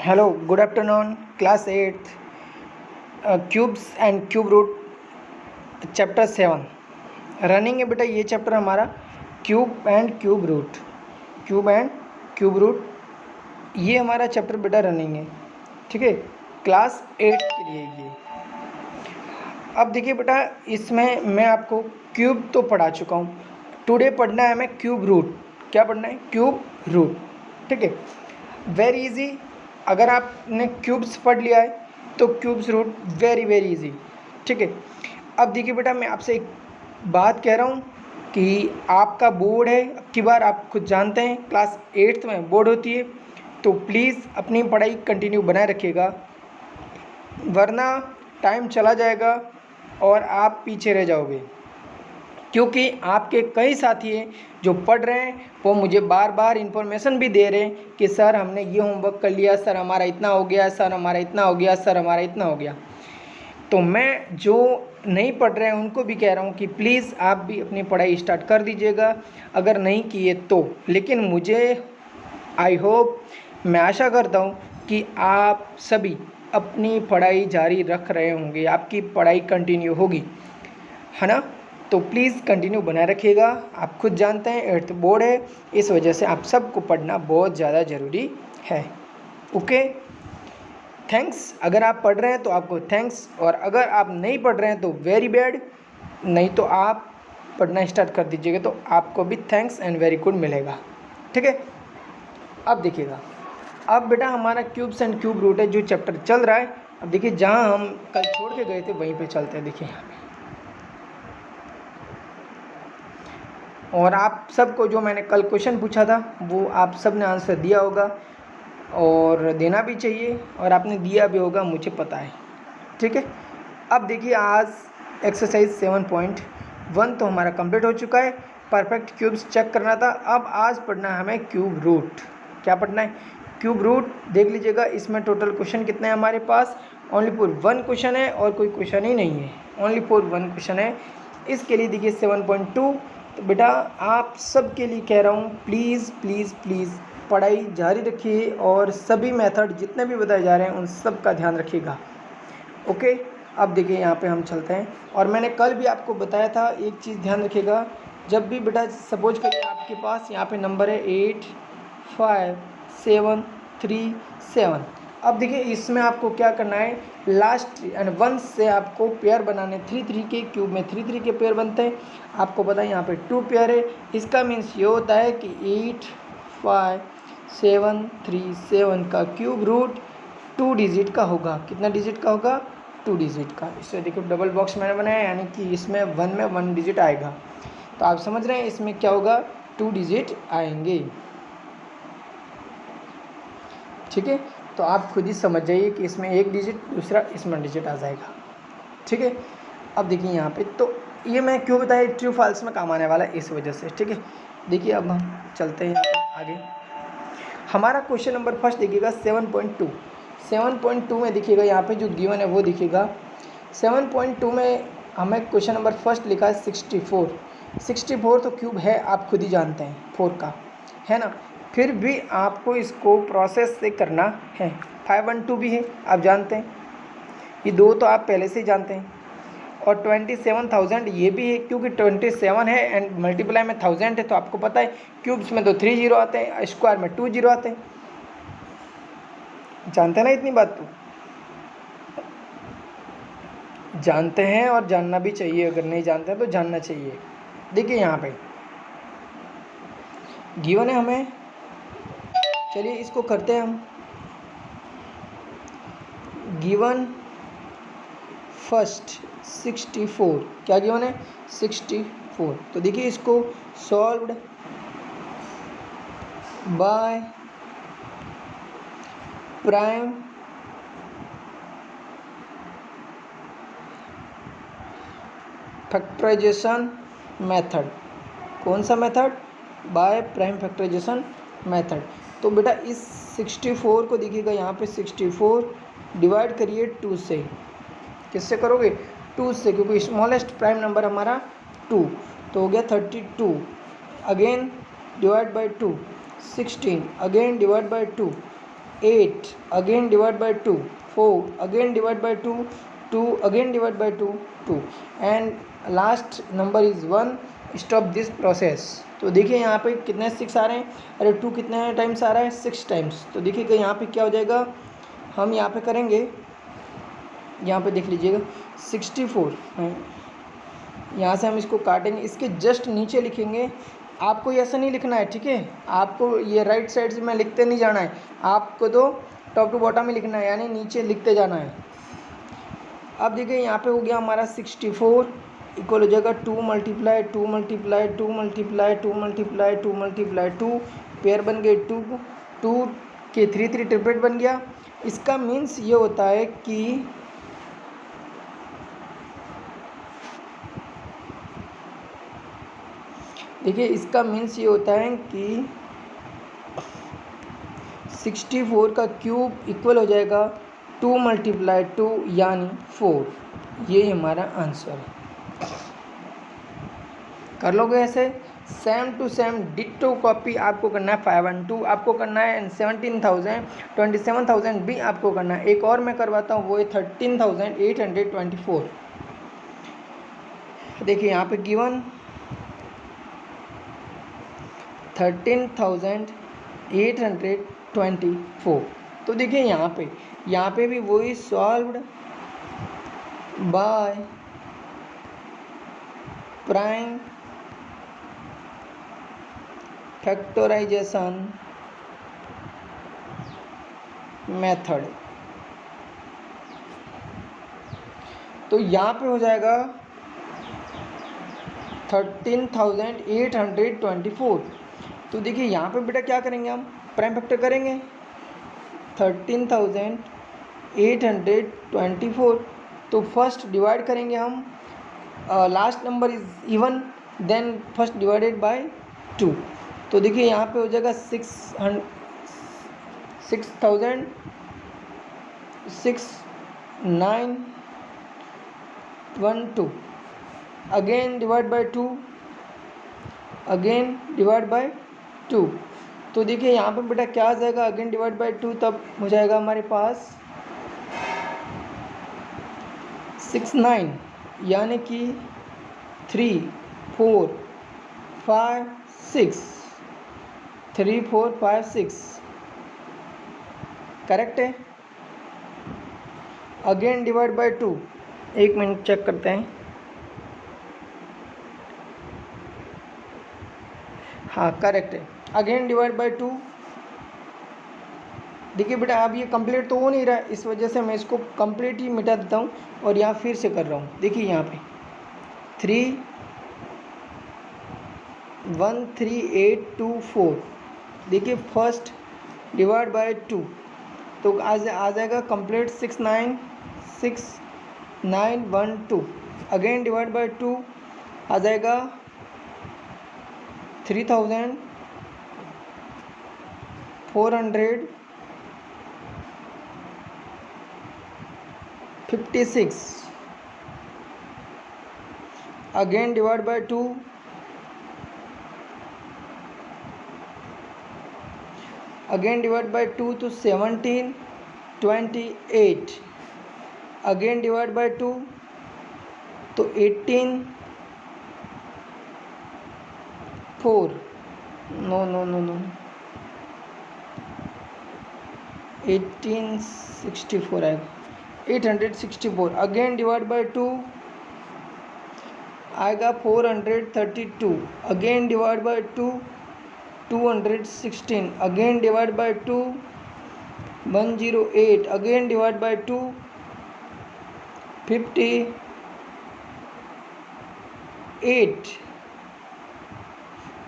Hello, good afternoon, class 8th, cubes and cube root, chapter 7 running है बेटा। ये chapter हमारा cube and cube root, cube and cube root, ये हमारा chapter बेटा रनिंग है। ठीक है, क्लास 8 के लिए ये। अब देखिए बेटा, इसमें मैं आपको क्यूब तो पढ़ा चुका हूँ, टुडे पढ़ना है हमें क्यूब रूट। क्या पढ़ना है? Cube root. ठीक है, वेरी इजी। अगर आपने क्यूब्स पढ़ लिया है तो cubes root very very easy. ठीक है, अब देखिए बेटा, मैं आपसे एक बात कह रहा हूँ कि आपका बोर्ड है, अब की बार आप खुद जानते हैं क्लास 8th में बोर्ड होती है, तो प्लीज़ अपनी पढ़ाई कंटिन्यू बनाए रखिएगा, वरना टाइम चला जाएगा और आप पीछे रह जाओगे। क्योंकि आपके कई साथी हैं जो पढ़ रहे हैं, वो मुझे बार बार इन्फॉर्मेशन भी दे रहे हैं कि सर हमने ये होमवर्क कर लिया, सर हमारा इतना हो गया, सर हमारा इतना हो गया, सर हमारा इतना हो गया। तो मैं जो नहीं पढ़ रहे हैं उनको भी कह रहा हूँ कि प्लीज़ आप भी अपनी पढ़ाई स्टार्ट कर दीजिएगा, अगर नहीं किए तो। लेकिन मुझे आई होप, मैं आशा करता हूँ कि आप सभी अपनी पढ़ाई जारी रख रहे होंगे, आपकी पढ़ाई कंटिन्यू होगी, है ना। तो प्लीज़ कंटिन्यू बनाए रखिएगा। आप खुद जानते हैं 8th बोर्ड है, इस वजह से आप सबको पढ़ना बहुत ज़्यादा ज़रूरी है। Okay, thanks. अगर आप पढ़ रहे हैं तो आपको थैंक्स, और अगर आप नहीं पढ़ रहे हैं तो वेरी बैड। नहीं तो आप पढ़ना स्टार्ट कर दीजिएगा तो आपको भी थैंक्स एंड वेरी गुड मिलेगा। ठीक है, अब देखिएगा, अब बेटा हमारा क्यूब्स एंड क्यूब रूट है जो चैप्टर चल रहा है। अब देखिए, जहाँ हम कल छोड़ के गए थे वहीं पे चलते हैं। देखिए यहाँ पे, और आप सबको जो मैंने कल क्वेश्चन पूछा था वो आप सब ने आंसर दिया होगा, और देना भी चाहिए, और आपने दिया भी होगा, मुझे पता है। ठीक है, अब देखिए, आज एक्सरसाइज 7.1 तो हमारा कंप्लीट हो चुका है। परफेक्ट क्यूब्स चेक करना था। अब आज पढ़ना है हमें क्यूब रूट। क्या पढ़ना है? Cube root. देख लीजिएगा, इसमें टोटल क्वेश्चन कितने हैं हमारे पास? ओनली फॉर 1 क्वेश्चन है, और कोई क्वेश्चन ही नहीं है, ओनली फॉर 1 क्वेश्चन है। इसके लिए देखिए 7.2। तो बेटा आप सबके लिए कह रहा हूँ, प्लीज़ प्लीज़ प्लीज़ पढ़ाई जारी रखिए, और सभी मेथड जितने भी बताए जा रहे हैं उन सब का ध्यान रखिएगा। ओके, अब देखिए यहाँ पे हम चलते हैं, और मैंने कल भी आपको बताया था, एक चीज़ ध्यान रखिएगा। जब भी बेटा सपोज करिए आपके पास यहाँ पे नंबर है 8 5 7 3 7। अब देखिए, इसमें आपको क्या करना है, लास्ट एंड 1 से आपको पेयर बनाने। 3 3 के क्यूब में 3 3 के पेयर बनते हैं। आपको पता है यहाँ पे 2 पेयर है। इसका मीन्स ये होता है कि 8 5 7 3 7 का क्यूब रूट 2 डिजिट का होगा। कितना डिजिट का होगा? 2 डिजिट का। इससे देखो डबल बॉक्स मैंने बनाया, यानी कि इसमें 1 में 1 डिजिट आएगा। तो आप समझ रहे हैं इसमें क्या होगा? 2 डिजिट आएंगे। ठीक है, तो आप खुद ही समझ जाइए कि इसमें 1 डिजिट, दूसरा इसमें डिजिट आ जाएगा। ठीक है, अब देखिए यहाँ पे, तो ये मैं क्यों बताया, ट्रू फॉल्स में काम आने वाला है इस वजह से। ठीक है, देखिए अब हम चलते हैं यहाँ पे आगे। हमारा क्वेश्चन नंबर फर्स्ट देखिएगा 7.2। 7.2 में देखिएगा यहाँ पे जो गिवन है वो देखिएगा। 7.2 में हमें क्वेश्चन नंबर फर्स्ट लिखा है 64। 64 तो क्यूब है, आप खुद ही जानते हैं 4 का, है ना। फिर भी आपको इसको प्रोसेस से करना है। 512 भी है, आप जानते हैं, ये दो तो आप पहले से ही जानते हैं। और 27,000 ये भी है, क्योंकि 27 है एंड मल्टीप्लाई में 1000 है, तो आपको पता है क्यूब्स में तो 3 जीरो आते हैं, स्क्वायर में 2 जीरो आते हैं। जानते हैं ना इतनी बात? तो जानते हैं, और जानना भी चाहिए। अगर नहीं जानते हैं तो जानना चाहिए। देखिए यहाँ पे गिवन है हमें, चलिए इसको करते हैं हम। गिवन फर्स्ट 64, क्या गिवन है? 64। तो देखिए इसको solved by prime factorisation method. कौन सा method? By prime factorisation method. तो बेटा इस 64 को देखिएगा, यहाँ पे 64 डिवाइड करिए 2 से। किससे करोगे? 2 से, क्योंकि स्मॉलेस्ट प्राइम नंबर हमारा 2, तो हो गया 32। Again divide by 2, 16, again divide by 2, 8 again divide by 2, 4 again divide by 2, 2 again divide by 2, 2 and last number is 1. Stop this process. तो देखिए यहाँ पे कितने 6 आ रहे हैं, अरे 2 कितने टाइम्स आ रहा है, 6 टाइम्स. तो देखिएगा यहाँ पे क्या हो जाएगा, हम यहाँ पे करेंगे, यहाँ पे देख लीजिएगा 64 है. यहाँ से हम इसको काटेंगे, इसके जस्ट नीचे लिखेंगे. आपको ये ऐसा नहीं लिखना है, ठीक है, आपको ये राइट साइड से मैं लिखते नहीं जाना है, आपको तो टॉप टू बॉटम में लिखना है, यानी नीचे लिखते जाना है. अब देखिए यहाँ पे हो गया हमारा 64 इक्वल हो जाएगा 2 multiply 2 multiply 2 multiply 2 multiply 2 multiply 2, pair बन गए 2, 2 के 3 3 ट्रिपलेट बन गया. इसका मीन्स ये होता है कि देखिए इसका मीन्स ये होता है कि 64 का क्यूब इक्वल हो जाएगा 2 मल्टीप्लाई 2 यानी 4. ये हमारा आंसर है. कर लोगे ऐसे same to same ditto copy आपको करना है. 512 आपको करना है एंड 17,000 27,000 भी आपको करना है. एक और मैं करवाता हूँ, वो है 13,824. देखिए यहाँ पे गिवन 13,824. तो देखिए यहाँ पे भी वही solved by prime factorisation method. तो यहाँ पे हो जाएगा 13,824. तो देखिए यहाँ पे बेटा क्या करेंगे, हम प्राइम फैक्टर करेंगे 13,824. तो फर्स्ट डिवाइड करेंगे हम, last number is even, then first divided by 2. तो देखिए यहाँ पे हो जाएगा 6,912 again divide by 2, again divide by 2. तो देखिए यहाँ पे बेटा क्या आ जाएगा, अगेन डिवाइड बाय 2, तब हो जाएगा हमारे पास 69 यानी कि 3 4 5 6 3 4 5 6 करेक्ट है. अगेन डिवाइड बाय 2, एक मिनट चेक करते हैं. हाँ करेक्ट है. Again divide by 2. देखिए बेटा अब ये कंप्लीट तो हो नहीं रहा है, इस वजह से मैं इसको कंप्लीट ही मिटा देता हूँ और यहाँ फिर से कर रहा हूँ. देखिए यहाँ पे 3,13824. देखिए फर्स्ट डिवाइड बाय 2, तो आ जाएगा कंप्लीट 6,912. अगेन डिवाइड बाय 2 आ जाएगा 3,456. Again divide by 2, again divide by 2 तो 1728. अगेन डिवाइड बाय 2 तो 18,4 नो 1864 आएगा, 864. अगेन डिवाइड बाय 2 आएगा 432. Again divide by 2 216. Again divide by 2 108. Again divide by 2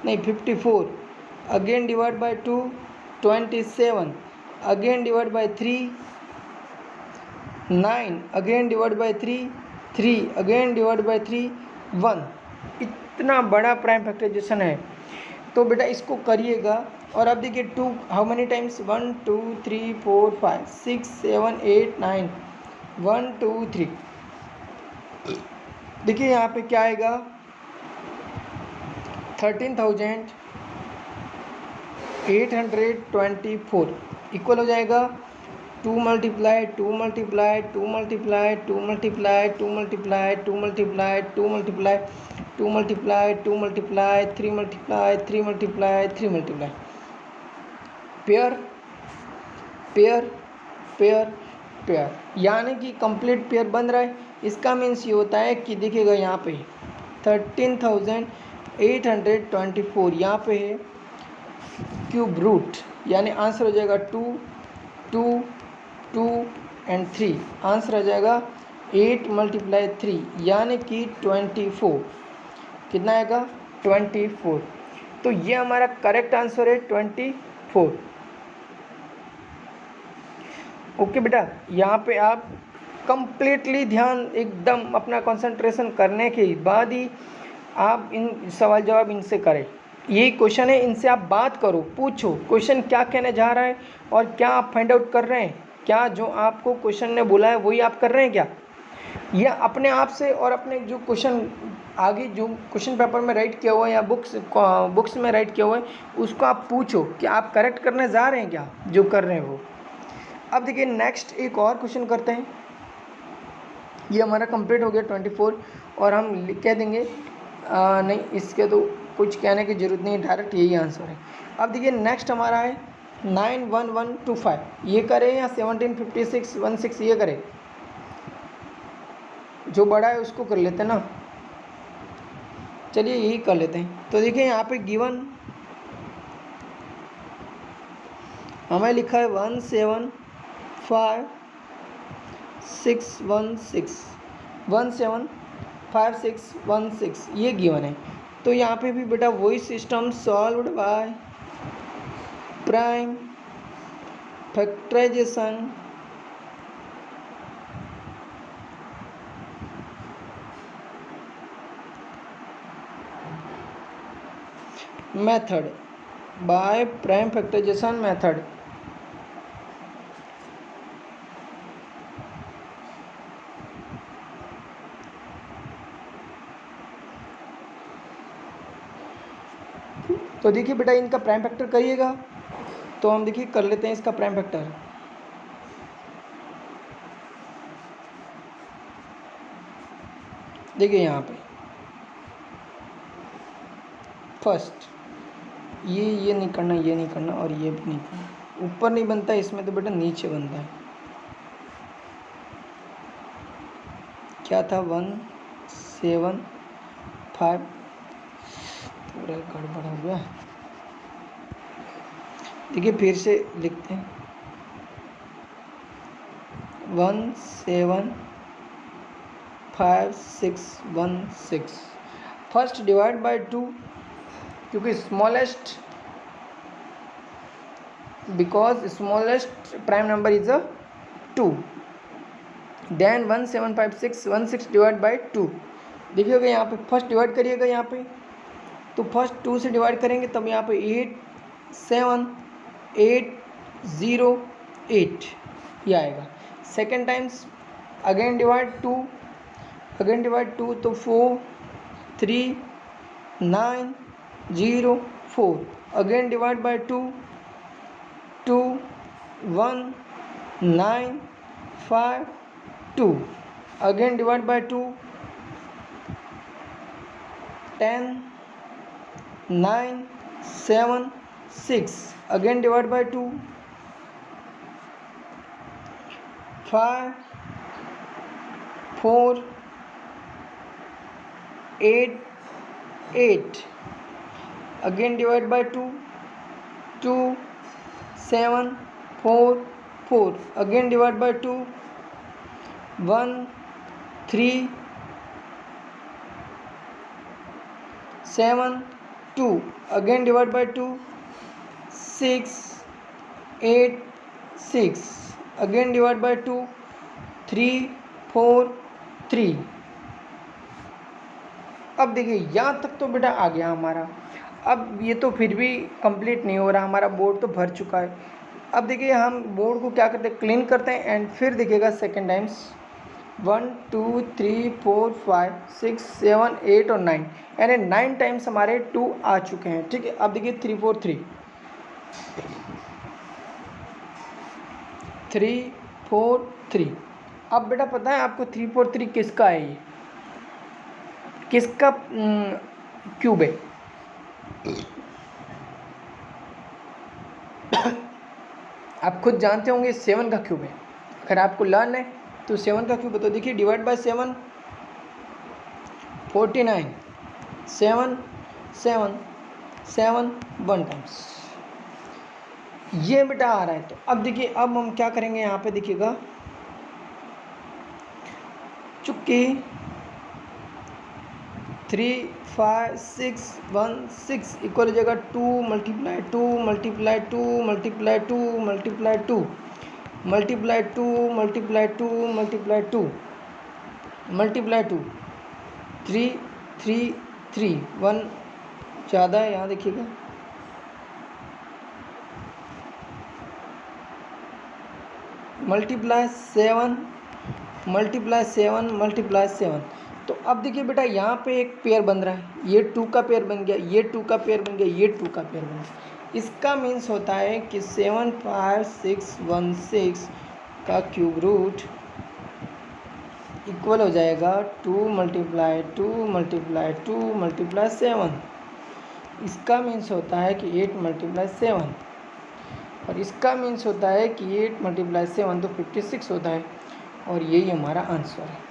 54. Again divide by 2 27. Again divide bye 3 9. Again divide bye 3 3. Again divide bye 3 1. इतना बड़ा prime factorisation है. तो बेटा इसको करिएगा. और अब देखिए 2 हाउ मेनी टाइम्स, 1 2 3 4 5 6 7 8 9 1 2 3. देखिए यहाँ पे क्या आएगा 13,824. इक्वल हो जाएगा 2 multiply 2 multiply 2 multiply 2 multiply 2 multiply 2 multiply 2 multiply 2 multiply 2 multiply 3 multiply 3 multiply 3 multiply pair pair pair pair, यानी कि कंप्लीट पेयर बन रहा है। इसका मीन्स ये होता है कि देखिएगा यहाँ पे 13,824 यहाँ पे है क्यूब रूट, यानी आंसर हो जाएगा 2 2 2 एंड 3, आंसर आ जाएगा 8 मल्टीप्लाई 3 यानी कि 24। कितना आएगा 24। तो ये हमारा करेक्ट आंसर है 24। ओके बेटा, यहाँ पे आप कंप्लीटली ध्यान एकदम अपना कंसंट्रेशन करने के बाद ही आप इन सवाल जवाब इनसे करें। यही क्वेश्चन है, इनसे आप बात करो, पूछो क्वेश्चन क्या कहने जा रहा है और क्या आप फाइंड आउट कर रहे हैं। क्या जो आपको क्वेश्चन ने बोला है वही आप कर रहे हैं क्या, या अपने आप से और अपने जो क्वेश्चन आगे जो क्वेश्चन पेपर में राइट किया हुआ है या बुक्स में राइट किया हुआ है उसको आप पूछो कि आप करेक्ट करने जा रहे हैं क्या जो कर रहे हैं वो। अब देखिए नेक्स्ट एक और क्वेश्चन करते हैं। ये हमारा कंप्लीट हो गया 24 और हम कह देंगे नहीं, इसके तो कुछ कहने की ज़रूरत नहीं है, डायरेक्ट यही आंसर है। अब देखिए नेक्स्ट हमारा है 91125, ये करें या 175616 ये करें, जो बड़ा है उसको कर लेते हैं ना। चलिए यही कर लेते हैं। तो देखिए यहाँ पे गिवन हमें लिखा है 175616 ये गिवन है। तो यहाँ पे भी बेटा वही system, solved by prime factorisation method, by prime factorisation method. तो देखिए बेटा इनका प्राइम फैक्टर करिएगा, तो हम देखिए कर लेते हैं इसका प्राइम फैक्टर। देखिए यहाँ पे फर्स्ट ये नहीं करना, ये नहीं करना और ये भी नहीं करना, ऊपर नहीं बनता है इसमें तो बेटा नीचे बनता है। क्या था 175, पूरा गड़बड़ हो गया। देखिए फिर से लिखते हैं 1755616 फर्स्ट डिवाइड बाय 2, क्योंकि smallest, because smallest prime number is a 2, then 1755616 divide by 2। देखिएगा यहाँ पे फर्स्ट डिवाइड करिएगा, यहाँ पे तो फर्स्ट 2 से डिवाइड करेंगे तब यहाँ पे 87808 ये आएगा। सेकेंड टाइम्स अगेन डिवाइड 2 तो 43904 again divide by 2 21952 again divide by 2 10976 again divide by 2 5488 again divide by 2 2744 again divide by 2 1372 again divide by 2 686 again divide by 2 343। अब देखिए यहाँ तक तो बेटा आ गया हमारा। अब ये तो फिर भी कंप्लीट नहीं हो रहा, हमारा बोर्ड तो भर चुका है। अब देखिए हम बोर्ड को क्या करते हैं, क्लीन करते हैं एंड फिर देखिएगा सेकेंड टाइम्स 1 2 3 4 5 6 7 8 और 9, यानी 9 टाइम्स हमारे 2 आ चुके हैं। ठीक है, अब देखिए 3 4 3 3 4 3। अब बेटा पता है आपको 3 4 3 किसका है, ये किसका क्यूब है? आप खुद जानते होंगे 7 का क्यूब है। अगर आपको लर्न है तो 7 का क्यूब है। तो देखिए डिवाइड बाय 7 49, 7 7 7 1 टाइम्स ये बेटा आ रहा है। तो अब देखिए अब हम क्या करेंगे यहाँ पे देखिएगा, चुप्पी 3 5 6 1 6 इक्वल हो जाएगा 2 multiply 2 multiply 2 multiply 2 multiply 2 multiply 2 multiply 2 multiply 2 multiply 2 3 3 3 1 ज़्यादा है यहाँ देखिएगा, मल्टीप्लाई 7 मल्टीप्लाई 7 मल्टीप्लाई 7। तो अब देखिए बेटा यहाँ पे एक पेयर बन रहा है, ये 2 का पेयर बन गया, ये 2 का पेयर बन गया, ये 2 का पेयर बन गया। इसका मीन्स होता है कि 7 5 6 1 6 का क्यूब रूट इक्वल हो जाएगा 2 मल्टीप्लाई 2 मल्टीप्लाई 2 मल्टीप्लाई 7। इसका मीन्स होता है कि 8 मल्टीप्लाई 7 और इसका मीन्स होता है कि 8 मल्टीप्लाई 7 तो 56 होता है और यही हमारा आंसर है।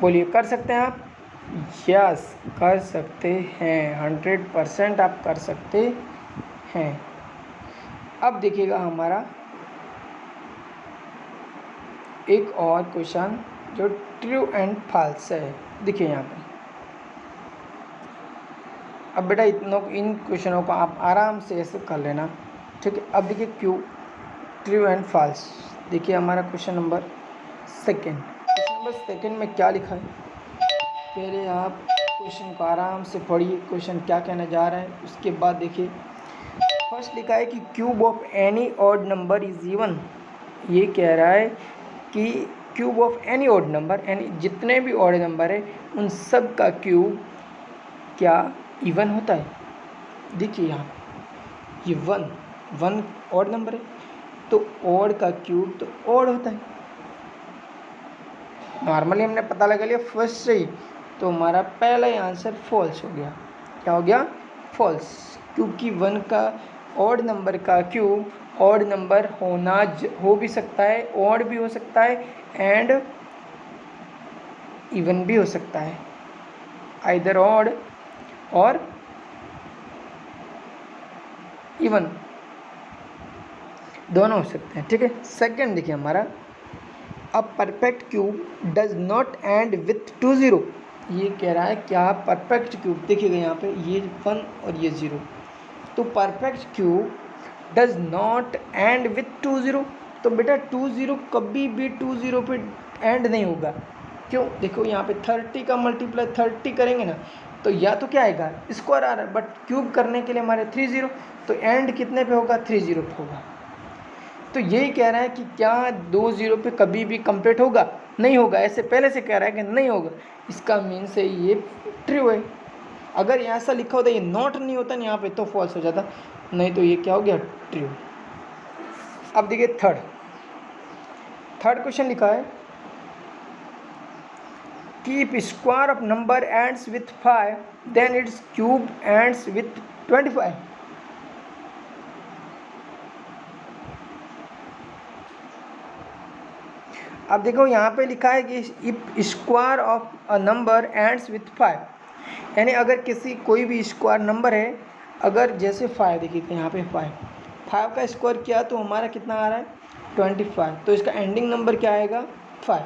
बोलिए कर सकते हैं आप? यस कर सकते हैं, 100% आप कर सकते हैं। अब देखिएगा हमारा एक और क्वेश्चन जो ट्रू एंड फॉल्स है। देखिए यहाँ पे अब बेटा इन क्वेश्चनों को आप आराम से ऐसे कर लेना, ठीक है। अब देखिए ट्रू एंड फॉल्स। देखिए हमारा क्वेश्चन नंबर सेकंड में क्या लिखा है, पहले आप क्वेश्चन को आराम से पढ़िए, क्वेश्चन क्या कहना जा रहा है। उसके बाद देखिए फर्स्ट लिखा है कि cube of any odd number is even. ये कह रहा है कि cube of any odd number, यानी जितने भी ऑड नंबर है उन सब का क्यूब क्या इवन होता है। देखिए यहाँ ये वन ऑड नंबर है तो ऑड का क्यूब तो ऑड होता है। नॉर्मली हमने पता लगा लिया फर्स्ट से ही, तो हमारा पहला ही आंसर फॉल्स हो गया। क्या हो गया? फॉल्स, क्योंकि 1 का ऑड नंबर का क्यूब ऑड नंबर हो भी सकता है, ऑड भी हो सकता है एंड इवन भी हो सकता है। आइदर ऑड और इवन दोनों हो सकते हैं, ठीक है। सेकंड देखिए हमारा a perfect cube does not and with 2 0। ये कह रहा है क्या परफेक्ट क्यूब, देखिएगा यहाँ पे ये 1 और ये 0, तो perfect cube does not and with 2 0। तो बेटा 2 0 कभी भी 2 0 पे एंड नहीं होगा। क्यों? देखो यहाँ पे 30 का मल्टीप्लाई 30 करेंगे ना तो या तो क्या आएगा स्क्वायर आ रहा है, बट क्यूब करने के लिए हमारे 3 0, तो एंड कितने पे होगा? 3 0 पे होगा। तो यही कह रहा है कि क्या 2 0 पे कभी भी कंप्लीट होगा? नहीं होगा, ऐसे पहले से कह रहा है कि नहीं होगा। इसका मीन्स है ये ट्रू है। अगर ऐसा लिखा होता ये नॉट नहीं होता ना यहाँ पे तो फॉल्स हो जाता, नहीं तो ये क्या हो गया? ट्रू। अब देखिए थर्ड क्वेश्चन लिखा है keep square of number ends with 5 then its cube ends with 25। अब देखो यहाँ पे लिखा है कि if square of a number ends with 5, यानी अगर कोई भी स्क्वायर नंबर है, अगर जैसे 5 देखिए यहाँ पे 5 का स्क्वायर किया तो हमारा कितना आ रहा है? 25, तो इसका एंडिंग नंबर क्या आएगा? 5।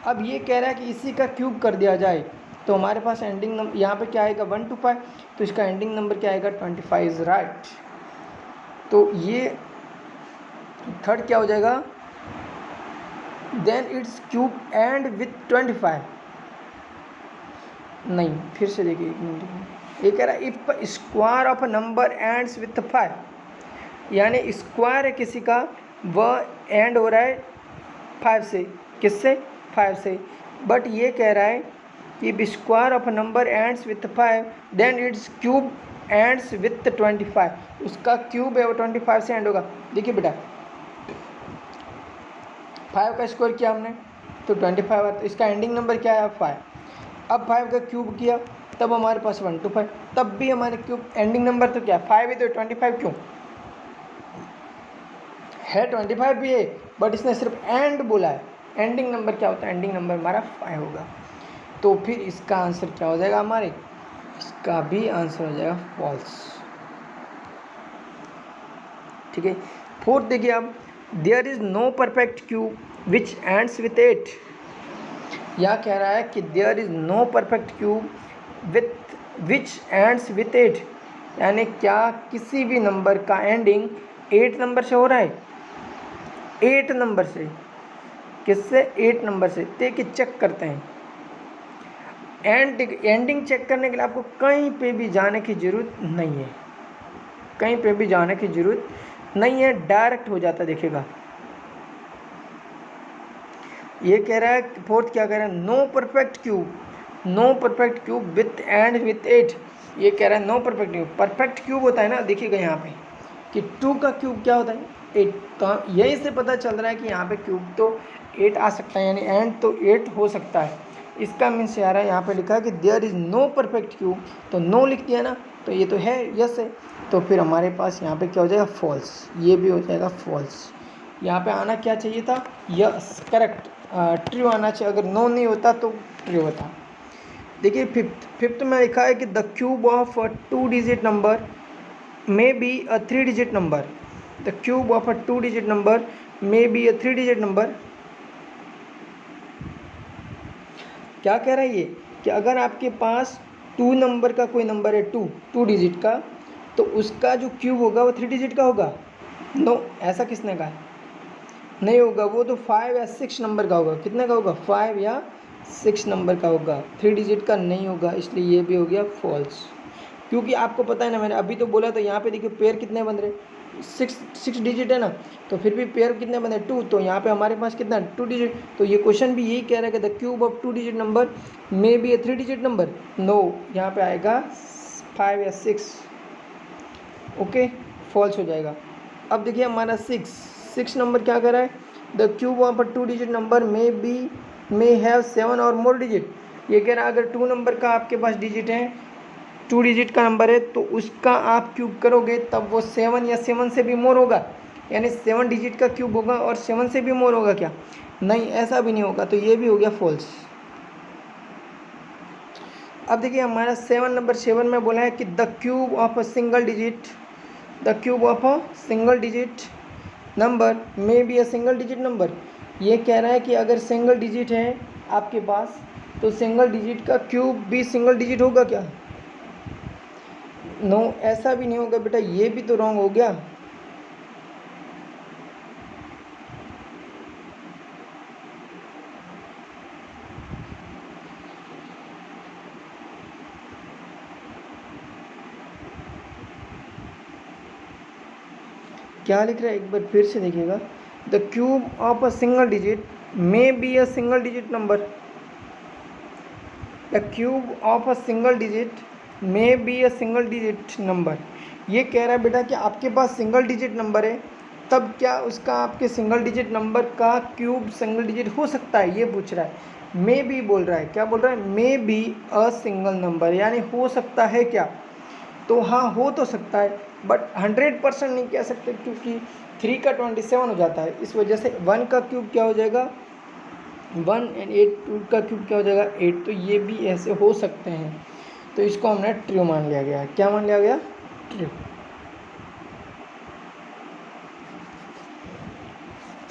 अब ये कह रहा है कि इसी का क्यूब कर दिया जाए तो हमारे पास एंडिंग नंबर यहाँ पे क्या आएगा? 1 to 5, तो इसका एंडिंग नंबर क्या आएगा? 25 इज राइट। तो ये थर्ड क्या हो जाएगा? Then its cube end with 25। नहीं, फिर से देखिए एक मिनट, ये कह रहा है if square of a number ends with 5, यानी स्क्वायर है किसी का, वह एंड हो रहा है 5 से। किससे? 5 से। बट ये कह रहा है कि square of a number ends with 5 then its cube ends with 25, उसका क्यूब है वो 25 से एंड होगा। देखिए बेटा 5 का स्क्वायर किया हमने तो 25 आया, तो इसका एंडिंग नंबर क्या है 5। अब 5 का क्यूब किया तब हमारे पास 125, तब भी हमारे क्यूब एंडिंग नंबर तो क्या 5 है, तो 25 क्यों है, 25 भी है, बट इसने सिर्फ एंड बोला है। एंडिंग नंबर क्या होता है, एंडिंग नंबर हमारा 5 होगा। तो फिर इसका आंसर क्या हो जाएगा हमारे, इसका भी आंसर हो जाएगा फॉल्स। ठीक है। फोर्थ देखिए अब, there is no perfect cube which ends with 8। यह कह रहा है कि there is no perfect cube with which ends with 8, यानी क्या किसी भी नंबर का एंडिंग 8 नंबर से हो रहा है, 8 नंबर से, किससे 8 नंबर से। देखिए चेक करते हैं, एंडिंग चेक करने के लिए आपको कहीं पे भी जाने की ज़रूरत नहीं है, कहीं पे भी जाने की ज़रूरत नहीं है, डायरेक्ट हो जाता देखिएगा। ये कह रहा है फोर्थ, क्या कह रहा है, no perfect cube, no perfect cube with end with 8। ये कह रहा है no perfect cube, perfect cube होता है ना, देखिएगा यहाँ पे कि 2 का क्यूब क्या होता है 8, तो यहीं से पता चल रहा है कि यहाँ पे क्यूब तो 8 आ सकता है, यानी एंड तो 8 हो सकता है। इसका मीन्स आ रहा है, यहाँ पे लिखा है कि there is no perfect cube, तो नो लिख दिया ना, तो ये तो है यस है, तो फिर हमारे पास यहाँ पे क्या हो जाएगा फॉल्स, ये भी हो जाएगा फॉल्स। यहाँ पे आना क्या चाहिए था, यस करेक्ट, ट्रू आना चाहिए, अगर नो नहीं होता तो ट्रू होता। देखिए फिफ्थ में लिखा है कि the cube of a 2 digit number may be a 3 digit number, the cube of a 2 digit number may be a 3 digit number. क्या कह रहा है ये कि अगर आपके पास 2 नंबर का कोई नंबर है, 2 डिजिट का, तो उसका जो क्यूब होगा वो 3 डिजिट का होगा। नो, ऐसा किसने कहा, नहीं होगा, वो तो 5 या 6 नंबर का होगा। कितने का होगा, 5 या 6 नंबर का होगा, 3 डिजिट का नहीं होगा, इसलिए ये भी हो गया फॉल्स। क्योंकि आपको पता है ना, मैंने अभी तो बोला था, यहाँ पे देखिए पेयर कितने बन रहे, 6 डिजिट है ना, तो फिर भी पेयर कितने बन रहे 2, तो यहाँ पे हमारे पास कितना 2 डिजिट, तो ये क्वेश्चन भी यही कह रहा है कि the cube of 2 digit number may be a 3 digit number. No, यहाँ पे आएगा 5 या 6, ओके, फॉल्स हो जाएगा। अब देखिए हमारा 6 नंबर क्या कर रहा है, the cube of a 2 digit number may have 7 और मोर डिजिट। ये कह रहा है अगर 2 नंबर का आपके पास डिजिट है, 2 डिजिट का नंबर है, तो उसका आप क्यूब करोगे तब वो 7 या 7 से भी मोर होगा, यानी 7 डिजिट का क्यूब होगा और 7 से भी मोर होगा क्या, नहीं ऐसा भी नहीं होगा, तो ये भी हो गया फॉल्स। अब देखिए हमारा 7 में बोला है कि the cube of a single digit, the cube of a single digit number may be a single digit number. ये कह रहा है कि अगर सिंगल डिजिट है आपके पास, तो सिंगल डिजिट का क्यूब भी सिंगल डिजिट होगा क्या, नो ऐसा भी नहीं होगा बेटा, ये भी तो रॉन्ग हो गया। क्या लिख रहा है एक बार फिर से देखिएगा, the cube of a single digit may be a single digit number, the cube of a single digit may be a single digit number. ये कह रहा है बेटा कि आपके पास सिंगल डिजिट नंबर है, तब क्या उसका आपके सिंगल डिजिट नंबर का क्यूब सिंगल डिजिट हो सकता है, ये पूछ रहा है। मे बी बोल रहा है, क्या बोल रहा है, may be a single number, यानी हो सकता है क्या, तो हाँ हो तो सकता है, बट 100% नहीं कह सकते, क्योंकि 3 का 27 हो जाता है, इस वजह से 1 का क्यूब क्या हो जाएगा 1 एंड 8, 2 का क्यूब क्या हो जाएगा 8, तो ये भी ऐसे हो सकते हैं, तो इसको हमने ट्रू मान लिया गया। क्या मान लिया गया, ट्रू।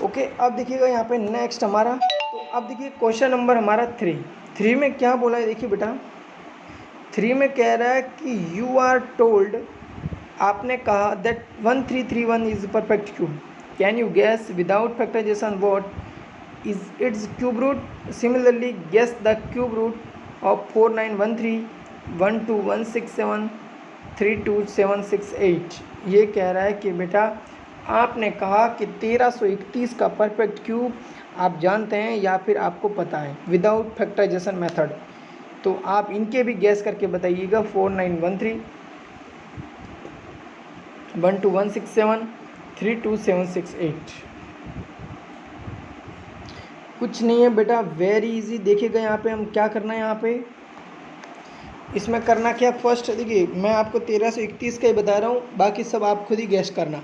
ओके, अब देखिएगा यहाँ पे नेक्स्ट हमारा, तो अब देखिए क्वेश्चन नंबर हमारा 3 में क्या बोला है, देखिए बेटा 3 में कह रहा है कि यू आर टोल्ड, आपने कहा that 1331 is perfect cube, can you guess without factorisation what is its cube root, similarly guess the cube root of 4913 12167 32768। ये कह रहा है कि बेटा आपने कहा कि 1331 का परफेक्ट क्यूब आप जानते हैं या फिर आपको पता है विदाउट फैक्टराइजेशन मेथड, तो आप इनके भी गैस करके बताइएगा, 4913 12167 32768। कुछ नहीं है बेटा, वेरी इजी। देखिएगा यहाँ पे हम क्या करना है, यहाँ पे इसमें करना क्या, फर्स्ट देखिए मैं आपको 1331 का ही बता रहा हूँ, बाकी सब आप खुद ही गैस करना,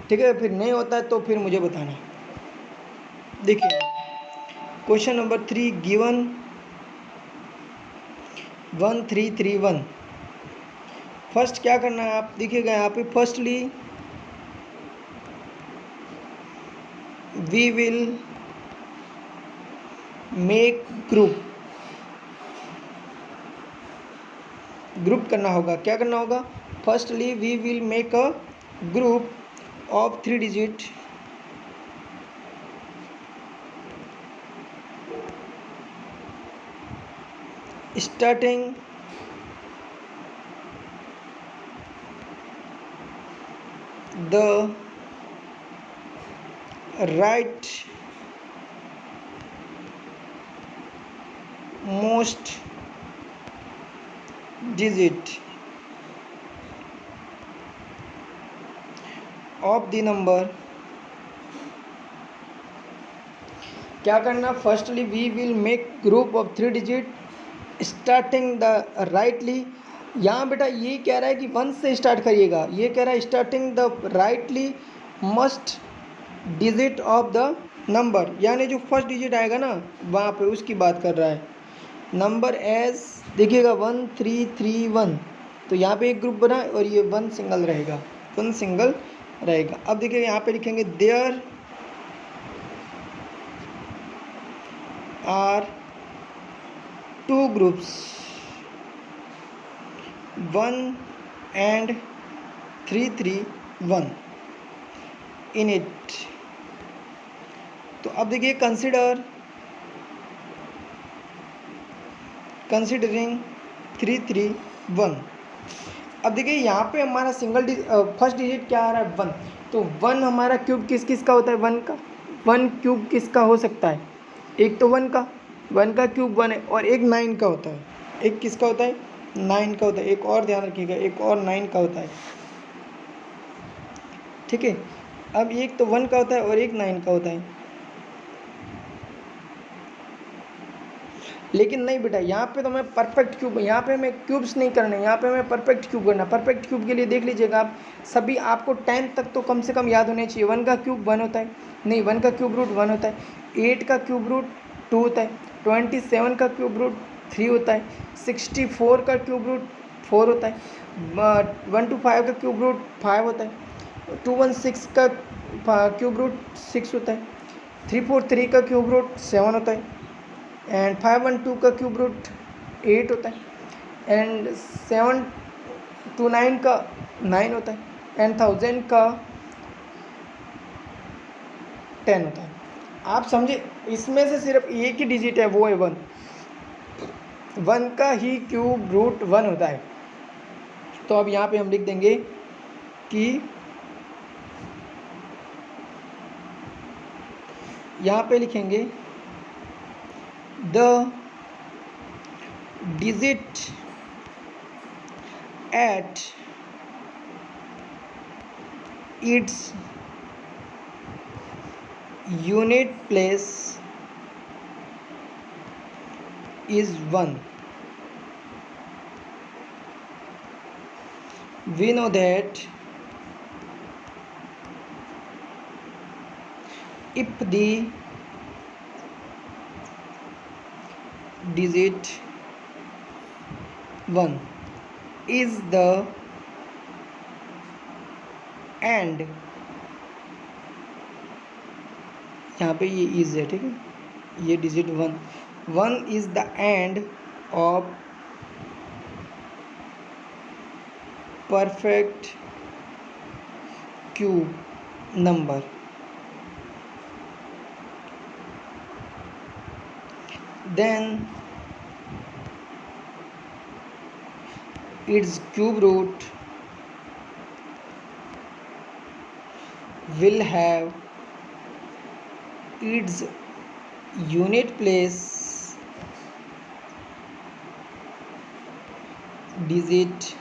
ठीक है। फिर नहीं होता है तो फिर मुझे बताना। देखिए क्वेश्चन नंबर 3 गिवन 1331। फर्स्ट क्या करना है, आप देखिएगा यहाँ पे, firstly we will make group करना होगा। क्या करना होगा, firstly we will make a group of 3 digit starting the right most digit of the number। क्या करना, firstly we will make group of 3 digit starting the rightly. यहाँ बेटा ये कह रहा है कि 1 से स्टार्ट करिएगा, ये कह रहा है starting the rightly must digit of the number, यानी जो फर्स्ट डिजिट आएगा ना वहाँ पे उसकी बात कर रहा है। नंबर एज देखिएगा 1331, तो यहाँ पे एक ग्रुप बना और ये 1 सिंगल रहेगा, 1 सिंगल रहेगा। अब देखिए यहाँ पे लिखेंगे there are 2 groups 1 and 331 in it. तो अब देखिए कंसिडरिंग 331। अब देखिए यहाँ पे हमारा फर्स्ट डिजिट क्या आ रहा है, 1। तो 1 हमारा क्यूब किस किस का होता है, 1 का। 1 क्यूब किसका हो सकता है, एक तो 1 का क्यूब 1 है, और एक 9 का होता है। एक किसका होता है, 9 का होता है। एक और ध्यान रखिएगा, एक और 9 का होता है, ठीक है। अब एक तो 1 का होता है और एक 9 का होता है। लेकिन नहीं बेटा, यहाँ पे तो मैं परफेक्ट क्यूब, यहाँ पे मैं क्यूब्स नहीं करने, यहाँ पे मैं परफेक्ट क्यूब करना। परफेक्ट क्यूब के लिए देख लीजिएगा आप सभी, आपको 10 तक तो कम से कम याद होने चाहिए। 1 का क्यूब 1 होता है, नहीं 1 का क्यूब रूट 1 होता है। 8 का क्यूब रूट 2 होता है। 27 का क्यूब रूट 3 होता है। 64 का क्यूब रूट 4 होता है। 125 का क्यूब रूट 5 होता है। 216 का क्यूब रूट 6 होता है। 343 का क्यूब रूट 7 होता है। एंड 512 का क्यूब रूट 8 होता है। एंड 729 का 9 होता है। एंड 1000 का 10 होता है। आप समझे, इसमें से सिर्फ एक ही डिजिट है, वो है 1। 1 का ही क्यूब रूट 1 होता है। तो अब यहाँ पे हम लिख देंगे कि यहाँ पे लिखेंगे the digit at its unit place is 1। We know that if the digit 1 is the and, यहाँ पे ये इज है, ठीक है, ये digit 1 is the end of perfect cube number, then its cube root will have its unit place digit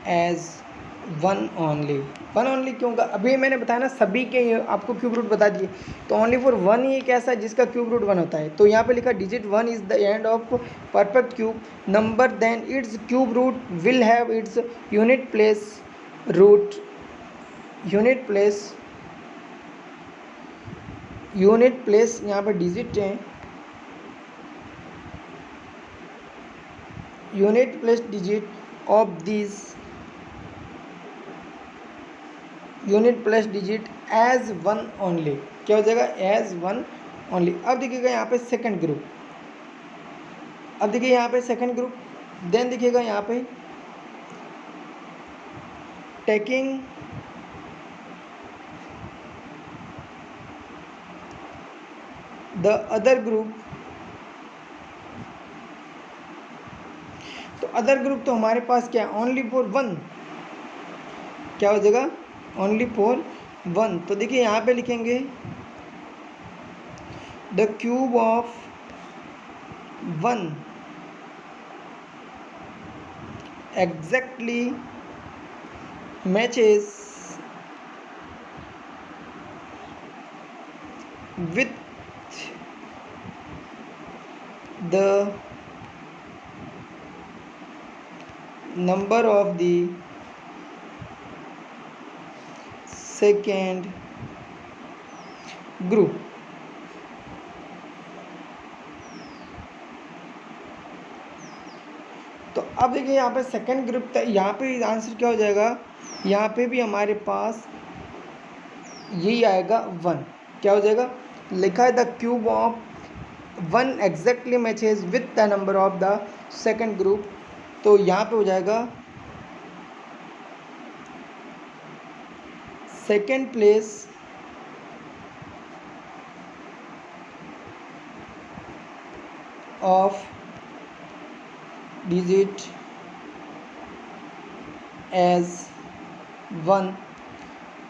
as one only क्यों का? अभी मैंने बताया ना सभी के आपको क्यूब रूट बता दिए, तो ओनली फॉर वन ही एक ऐसा है जिसका क्यूब रूट वन होता है। तो यहाँ पे लिखा digit one is the end of perfect cube number, then its cube root will have its unit place root, unit place यहाँ पे डिजिट है, unit place digit of this unit plus digit as one only. क्या हो जाएगा? As one only. अब देखिएगा यहाँ पे सेकंड ग्रुप, अब देखिए यहाँ पे सेकंड ग्रुप, देन देखिएगा यहाँ पे टेकिंग द अदर ग्रुप। तो अदर ग्रुप तो हमारे पास क्या है? Only for one. क्या हो जाएगा? Only for one. तो देखिए यहाँ पे लिखेंगे the cube of one exactly matches with the number of the second group। तो अब देखिए यहाँ पे सेकंड ग्रुप, यहाँ पे आंसर क्या हो जाएगा? यहाँ पे भी हमारे पास यही आएगा वन। क्या हो जाएगा? लिखा है the cube of one exactly matches with the number of the second group. तो यहाँ पे हो जाएगा second place of digit as one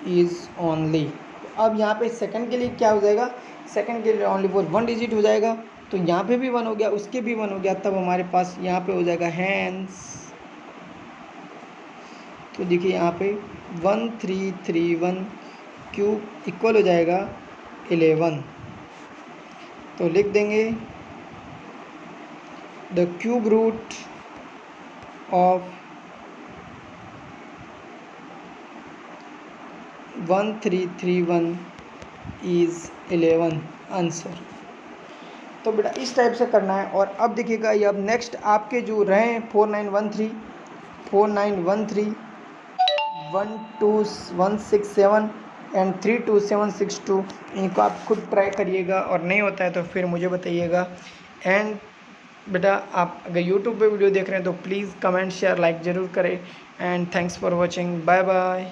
is only. अब यहाँ पे सेकंड के लिए क्या हो जाएगा? सेकंड के लिए ओनली फॉर वन डिजिट हो जाएगा, तो यहाँ पे भी वन हो गया, उसके भी वन हो गया, तब हमारे पास यहाँ पे हो जाएगा हैंस। तो देखिए यहाँ पे 1331 क्यूब इक्वल हो जाएगा 11। तो लिख देंगे the cube root of 1331 is 11 answer. तो बेटा इस टाइप से करना है। और अब देखिएगा ये अब नेक्स्ट आपके जो रहे 4913, 4913, 12167 एंड 32762, इनको आप खुद ट्राई करिएगा, और नहीं होता है तो फिर मुझे बताइएगा। एंड बेटा आप अगर यूट्यूब पे वीडियो देख रहे हैं तो प्लीज़ कमेंट शेयर लाइक ज़रूर करें। And thanks for watching, bye bye.